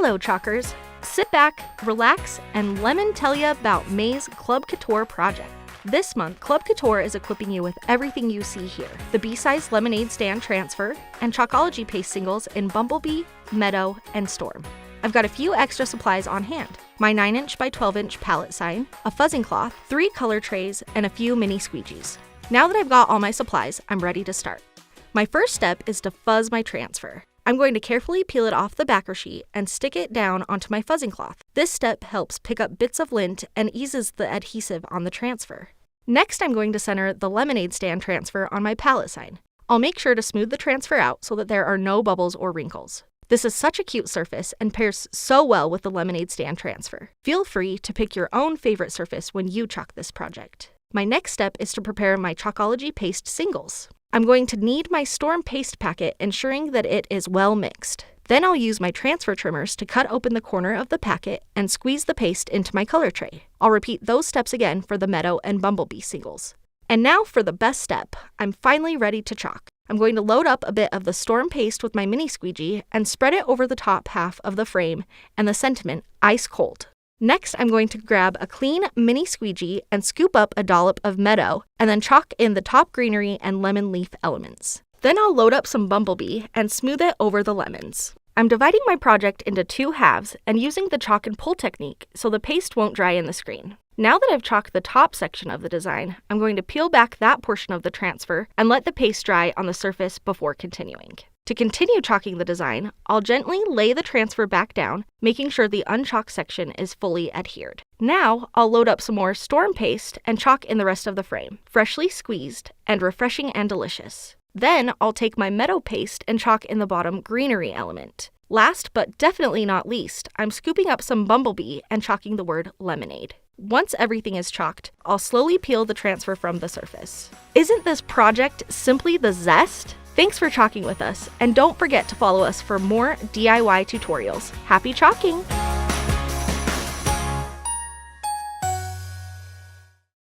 Hello, chalkers! Sit back, relax, and let me tell you about May's Club Couture project. This month, Club Couture is equipping you with everything you see here: the B-size lemonade stand transfer and Chalkology Paste singles in Bumblebee, Meadow, and Storm. I've got a few extra supplies on hand: my 9" by 12" palette sign, a fuzzing cloth, 3 color trays, and a few mini squeegees. Now that I've got all my supplies, I'm ready to start. My first step is to fuzz my transfer. I'm going to carefully peel it off the backer sheet and stick it down onto my fuzzing cloth. This step helps pick up bits of lint and eases the adhesive on the transfer. Next, I'm going to center the lemonade stand transfer on my palette sign. I'll make sure to smooth the transfer out so that there are no bubbles or wrinkles. This is such a cute surface and pairs so well with the lemonade stand transfer. Feel free to pick your own favorite surface when you chalk this project. My next step is to prepare my Chalkology Paste singles. I'm going to knead my Storm paste packet, ensuring that it is well mixed. Then I'll use my transfer trimmers to cut open the corner of the packet and squeeze the paste into my color tray. I'll repeat those steps again for the Meadow and Bumblebee singles. And now for the best step. I'm finally ready to chalk. I'm going to load up a bit of the Storm paste with my mini squeegee and spread it over the top half of the frame and the sentiment ice cold. Next, I'm going to grab a clean mini squeegee and scoop up a dollop of Meadow and then chalk in the top greenery and lemon leaf elements. Then I'll load up some Bumblebee and smooth it over the lemons. I'm dividing my project into 2 halves and using the chalk and pull technique so the paste won't dry in the screen. Now that I've chalked the top section of the design, I'm going to peel back that portion of the transfer and let the paste dry on the surface before continuing. To continue chalking the design, I'll gently lay the transfer back down, making sure the unchalked section is fully adhered. Now, I'll load up some more Storm paste and chalk in the rest of the frame, freshly squeezed and refreshing and delicious. Then, I'll take my Meadow paste and chalk in the bottom greenery element. Last but definitely not least, I'm scooping up some Bumblebee and chalking the word lemonade. Once everything is chalked, I'll slowly peel the transfer from the surface. Isn't this project simply the zest? Thanks for chalking with us, and don't forget to follow us for more DIY tutorials. Happy chalking!